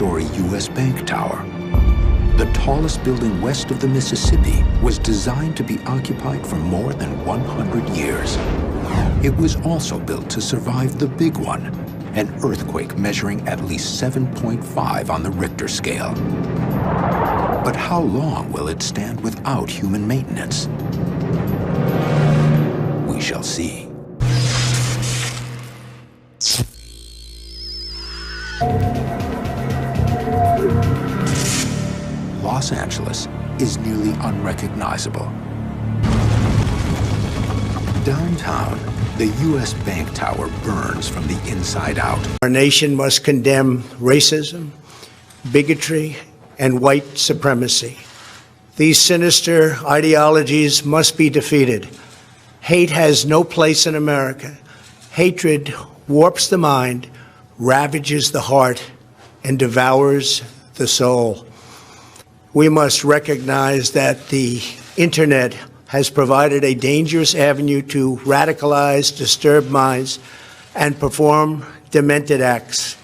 12-story U.S. Bank Tower. The tallest building west of the Mississippi was designed to be occupied for more than 100 years. It was also built to survive the big one, an earthquake measuring at least 7.5 on the Richter scale. But how long will it stand without human maintenance? We shall see. Los Angeles is nearly unrecognizable. Downtown, the U.S. Bank Tower burns from the inside out. Our nation must condemn racism, bigotry, and white supremacy. These sinister ideologies must be defeated. Hate has no place in America. Hatred warps the mind, ravages the heart, and devours the soul. We must recognize that the internet has provided a dangerous avenue to radicalize disturbed minds and perform demented acts.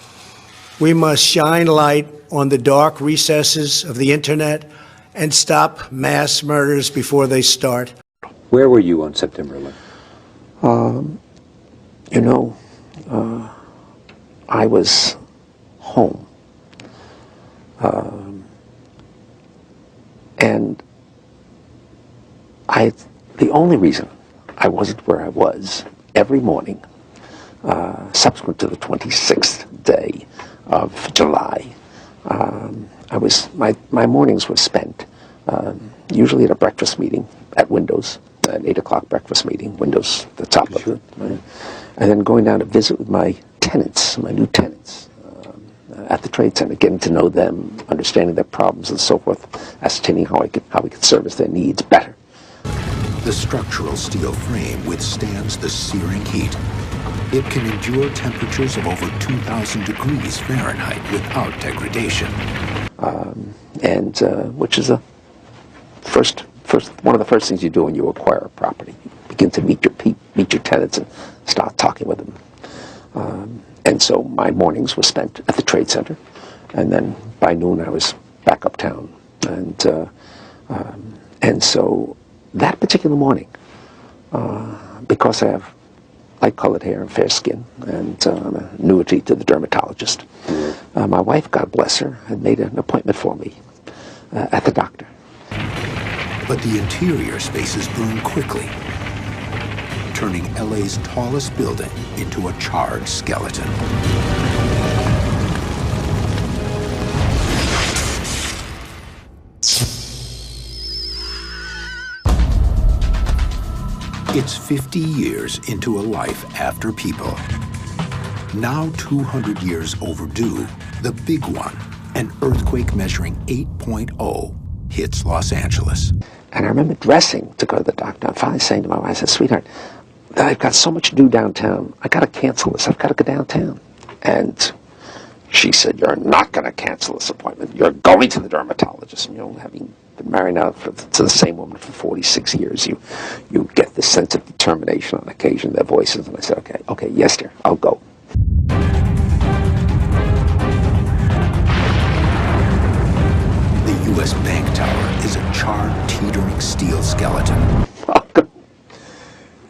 We must shine light on the dark recesses of the internet and stop mass murders before they start. Where were you on September 11th? I was home. And the only reason I wasn't where I was every morning, subsequent to the 26th day of July, my mornings were spent usually at a breakfast meeting at Windows, an 8 o'clock breakfast meeting, Windows, the top of it, and then going down to visit with my tenants, my new tenants, at the Trade Center, getting to know them, understanding their problems and so forth, ascertaining how we could service their needs better. The structural steel frame withstands the searing heat. It can endure temperatures of over 2,000 degrees Fahrenheit without degradation. Which is one of the first things you do when you acquire a property. You begin to meet your tenants and start talking with them. And so my mornings were spent at the Trade Center, and then by noon I was back uptown. And so that particular morning, because I have light-colored hair and fair skin, and I'm an annuity to the dermatologist, my wife, God bless her, had made an appointment for me at the doctor. But the interior spaces burn quickly, turning LA's tallest building into a charred skeleton. It's 50 years into a life after people. Now 200 years overdue, the big one, an earthquake measuring 8.0, hits Los Angeles. And I remember dressing to go to the doctor. I'm finally saying to my wife, I said, sweetheart, I've got so much to do downtown. I got to cancel this. I've got to go downtown. And she said, you're not going to cancel this appointment. You're going to the dermatologist. And, having been married now to the same woman for 46 years, you get this sense of determination on occasion, their voices. And I said, okay, yes, dear, I'll go. The U.S. Bank Tower is a charred, teetering steel skeleton.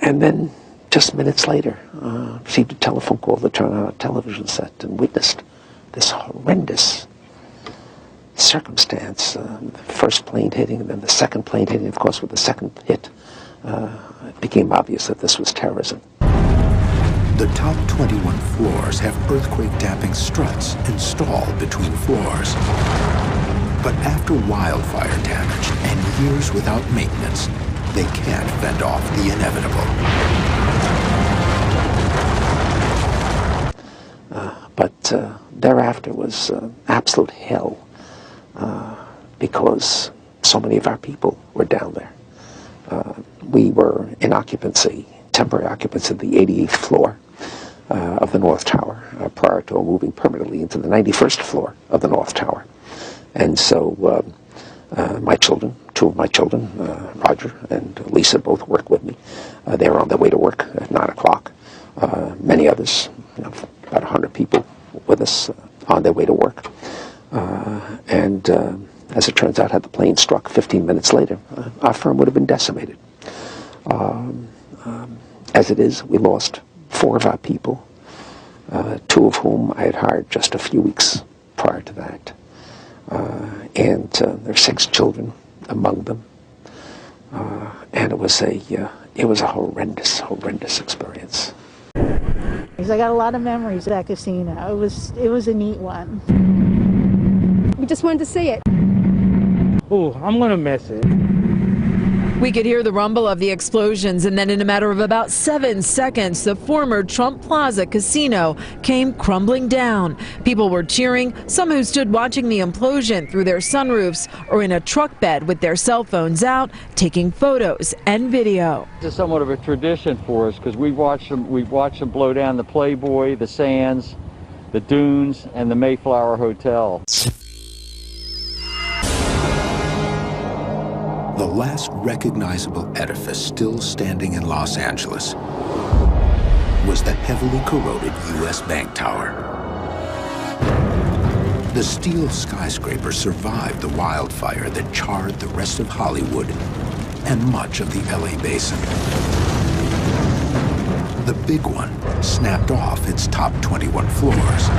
And then, just minutes later, received a telephone call to turn on a television set and witnessed this horrendous circumstance. The first plane hitting, and then the second plane hitting. Of course, with the second hit, it became obvious that this was terrorism. The top 21 floors have earthquake-damping struts installed between floors. But after wildfire damage and years without maintenance, they can't fend off the inevitable. But thereafter was absolute hell because so many of our people were down there. We were in occupancy, temporary occupancy of the 88th floor of the North Tower prior to moving permanently into the 91st floor of the North Tower. And so my children, two of my children, Roger and Lisa, both work with me. They were on their way to work at 9 o'clock. Many others, about 100 people with us on their way to work. And as it turns out, had the plane struck 15 minutes later, our firm would have been decimated. As it is, we lost 4 of our people, 2 of whom I had hired just a few weeks prior to that. And there are 6 children among them. And it was a horrendous experience. I got a lot of memories of that casino. It was a neat one. We just wanted to see it. Oh, I'm gonna miss it. We could hear the rumble of the explosions, and then in a matter of about 7 seconds, the former Trump Plaza casino came crumbling down. People were cheering, some who stood watching the implosion through their sunroofs or in a truck bed with their cell phones out, taking photos and video. This is somewhat of a tradition for us because we've watched them blow down the Playboy, the Sands, the Dunes, and the Mayflower Hotel. The last recognizable edifice still standing in Los Angeles was the heavily corroded U.S. Bank Tower. The steel skyscraper survived the wildfire that charred the rest of Hollywood and much of the LA basin. The big one snapped off its top 21 floors.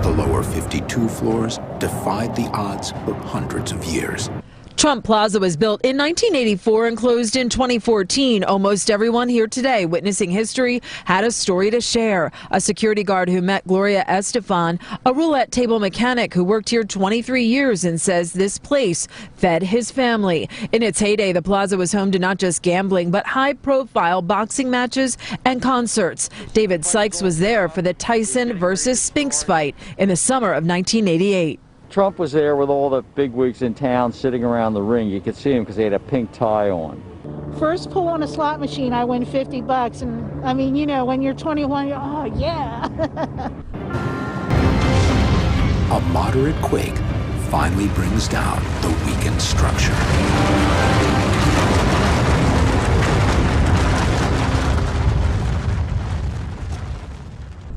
The lower 52 floors defied the odds of hundreds of years. Trump Plaza was built in 1984 and closed in 2014. Almost everyone here today witnessing history had a story to share. A security guard who met Gloria Estefan, a roulette table mechanic who worked here 23 years and says this place fed his family. In its heyday, the plaza was home to not just gambling, but high-profile boxing matches and concerts. David Sykes was there for the Tyson versus Spinks fight in the summer of 1988. Trump was there with all the bigwigs in town sitting around the ring. You could see him because he had a pink tie on. First pull on a slot machine, I win $50, and I mean, you know, when you're 21, you're, oh yeah. A moderate quake finally brings down the weakened structure.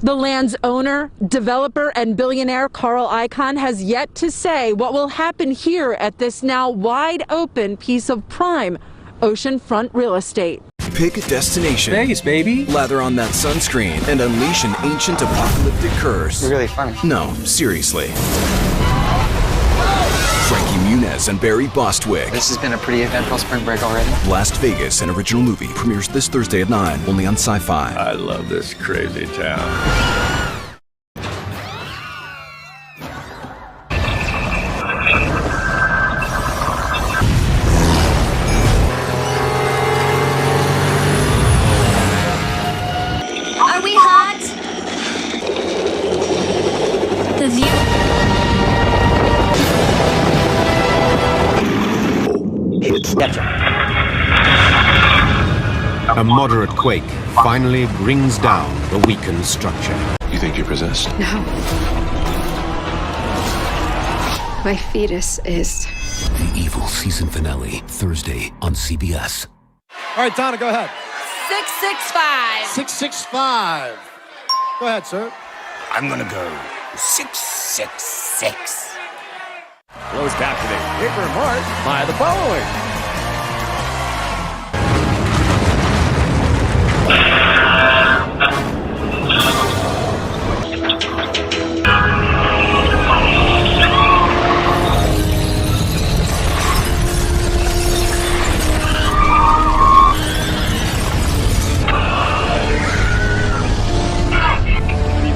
The land's owner, developer, and billionaire Carl Icahn has yet to say what will happen here at this now wide open piece of prime oceanfront real estate. Pick a destination. Vegas, baby. Lather on that sunscreen and unleash an ancient apocalyptic curse. You're really funny. No, seriously. Frankie Muniz and Barry Bostwick. This has been a pretty eventful spring break already. Last Vegas, an original movie, premieres this Thursday at 9, only on Sci-Fi. I love this crazy town. Are we hot? The view. A moderate quake finally brings down the weakened structure. You think you're possessed? No. My fetus is. The Evil season finale, Thursday on CBS. All right, Donna, go ahead. 665. 665. Go ahead, sir. I'm gonna go 666. Closed captioning. Paper and Mark by the following.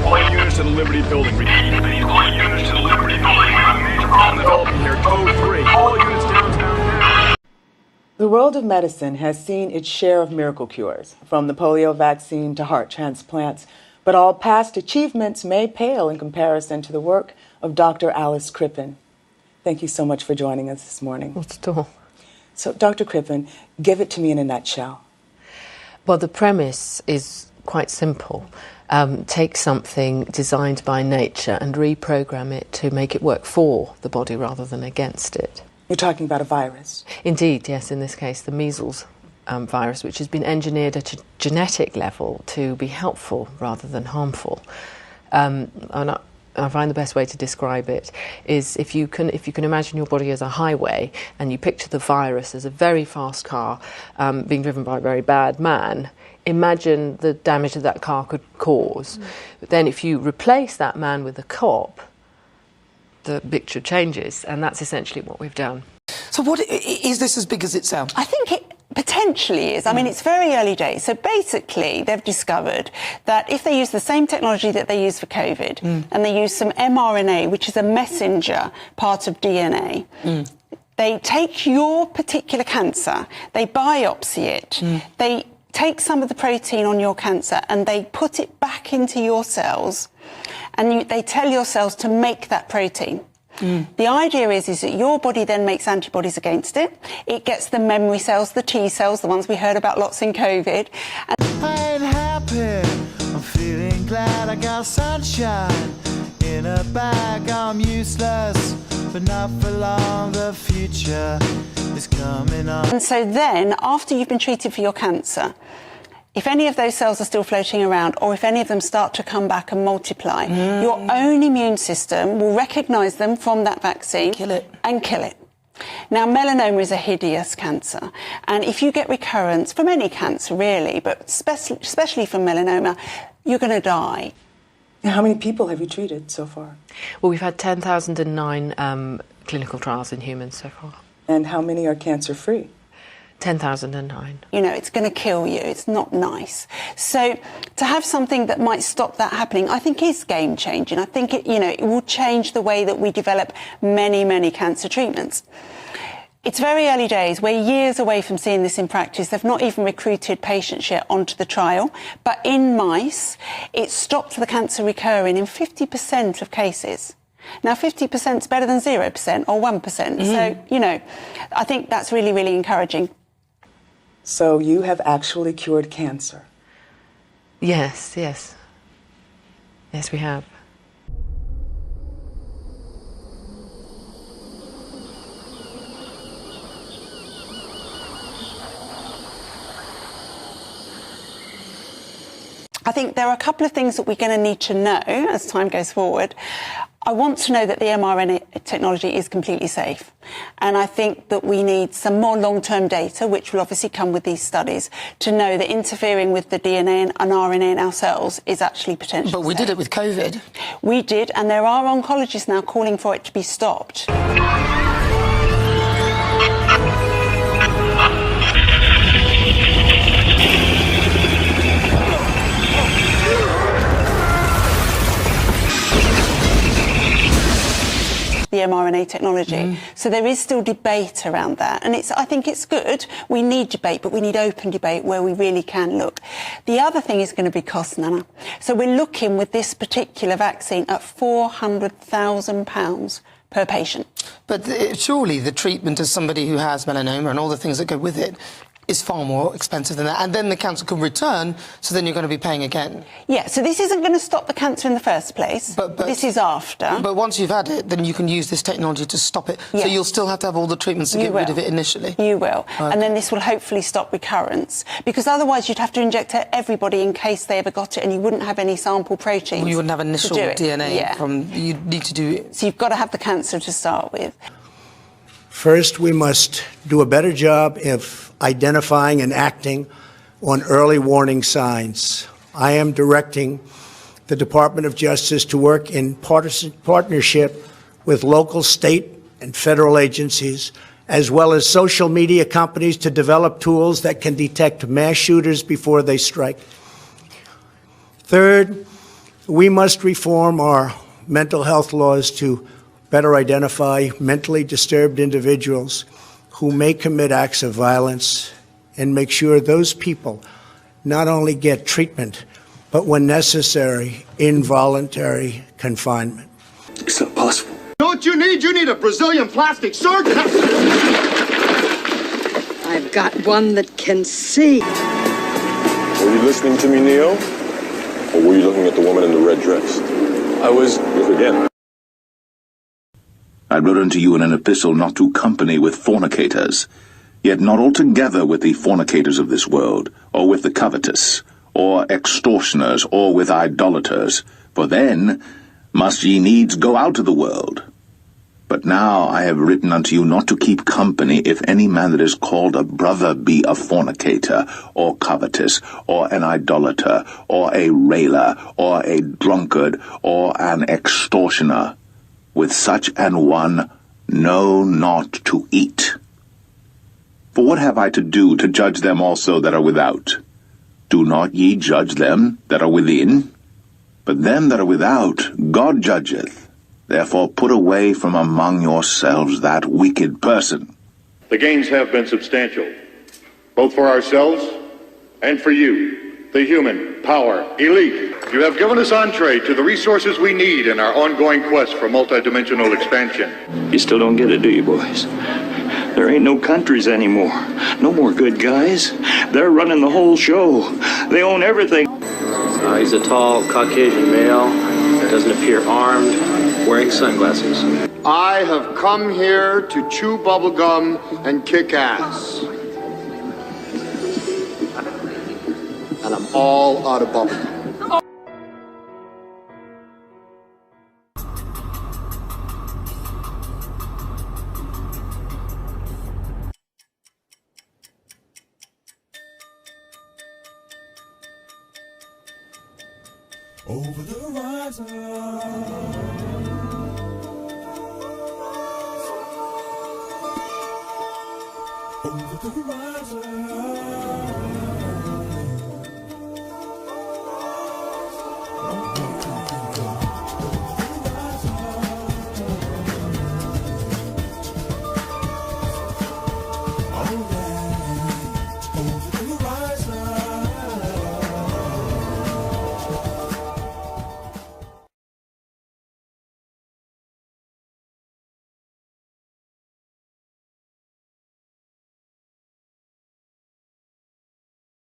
All units to the Liberty Building. All units to the Liberty Building. Major problem developing here. Code 3. All units downtown now. The world of medicine has seen its share of miracle cures, from the polio vaccine to heart transplants, but all past achievements may pale in comparison to the work of Dr. Alice Crippen. Thank you so much for joining us this morning. Not at all. So, Dr. Crippen, give it to me in a nutshell. Well, the premise is quite simple. Take something designed by nature and reprogram it to make it work for the body rather than against it. You're talking about a virus? Indeed, yes, in this case the measles virus, which has been engineered at a genetic level to be helpful rather than harmful. And I find the best way to describe it is if you can imagine your body as a highway and you picture the virus as a very fast car being driven by a very bad man, imagine the damage that car could cause. But then if you replace that man with a cop, the picture changes, and that's essentially what we've done. So what is this as big as it sounds? I think it potentially is. I mean, it's very early days. So basically, they've discovered that if they use the same technology that they use for COVID, and they use some mRNA, which is a messenger part of DNA, they take your particular cancer, they biopsy it, they take some of the protein on your cancer and they put it back into your cells, and they tell your cells to make that protein. The idea is that your body then makes antibodies against it. It gets the memory cells, the T cells, the ones we heard about lots in COVID. I ain't happy, I'm feeling glad I got sunshine in a bag. I'm useless, but not for long, the future is coming on. And so then, after you've been treated for your cancer, if any of those cells are still floating around, or if any of them start to come back and multiply, your own immune system will recognise them from that vaccine and kill it. Now, melanoma is a hideous cancer, and if you get recurrence from any cancer, really, but especially from melanoma, you're going to die. How many people have you treated so far? Well, we've had 10,009 clinical trials in humans so far. And how many are cancer-free? 10,009. You know, it's going to kill you. It's not nice. So to have something that might stop that happening, I think is game-changing. I think it will change the way that we develop many, many cancer treatments. It's very early days. We're years away from seeing this in practice. They've not even recruited patients yet onto the trial. But in mice, it stopped the cancer recurring in 50% of cases. Now, 50% is better than 0% or 1%. So, I think that's really, really encouraging. So you have actually cured cancer? Yes. Yes, we have. I think there are a couple of things that we're going to need to know as time goes forward. I want to know that the mRNA technology is completely safe. And I think that we need some more long-term data, which will obviously come with these studies, to know that interfering with the DNA and RNA in our cells is actually potentially But we did it with COVID. We did, and there are oncologists now calling for it to be stopped. The mRNA technology. So there is still debate around that, and I think it's good. We need debate, but we need open debate where we really can look. The other thing is going to be cost, Nana. So we're looking with this particular vaccine at £400,000 per patient. But surely the treatment of somebody who has melanoma and all the things that go with it is far more expensive than that, and then the cancer can return, so then you're going to be paying again. Yeah, so this isn't going to stop the cancer in the first place. But this is after. But once you've had it, then you can use this technology to stop it. Yeah. So you'll still have to have all the treatments to get rid of it initially. You will. Okay. And then this will hopefully stop recurrence, because otherwise you'd have to inject everybody in case they ever got it, and you wouldn't have any sample proteins. Well, you wouldn't have initial DNA from. You'd need to do it. So you've got to have the cancer to start with. First, we must do a better job of identifying and acting on early warning signs. I am directing the Department of Justice to work in partnership with local, state, and federal agencies, as well as social media companies, to develop tools that can detect mass shooters before they strike. Third, we must reform our mental health laws to better identify mentally disturbed individuals who may commit acts of violence, and make sure those people not only get treatment, but when necessary, involuntary confinement. It's not possible. Know what you need? You need a Brazilian plastic surgeon. I've got one that can see. Were you listening to me, Neo? Or were you looking at the woman in the red dress? I was. Look again. I wrote unto you in an epistle not to company with fornicators, yet not altogether with the fornicators of this world, or with the covetous, or extortioners, or with idolaters, for then must ye needs go out of the world. But now I have written unto you not to keep company if any man that is called a brother be a fornicator, or covetous, or an idolater, or a railer, or a drunkard, or an extortioner. With such an one, know not to eat. For what have I to do to judge them also that are without? Do not ye judge them that are within? But them that are without God judgeth. Therefore put away from among yourselves that wicked person. The gains have been substantial, both for ourselves and for you, the human power elite. You have given us entree to the resources we need in our ongoing quest for multidimensional expansion. You still don't get it, do you, boys? There ain't no countries anymore. No more good guys. They're running the whole show. They own everything. He's a tall, Caucasian male. Doesn't appear armed, wearing sunglasses. I have come here to chew bubblegum and kick ass. And I'm all out of bubblegum. Over the horizon. Over the horizon. Oh, yeah.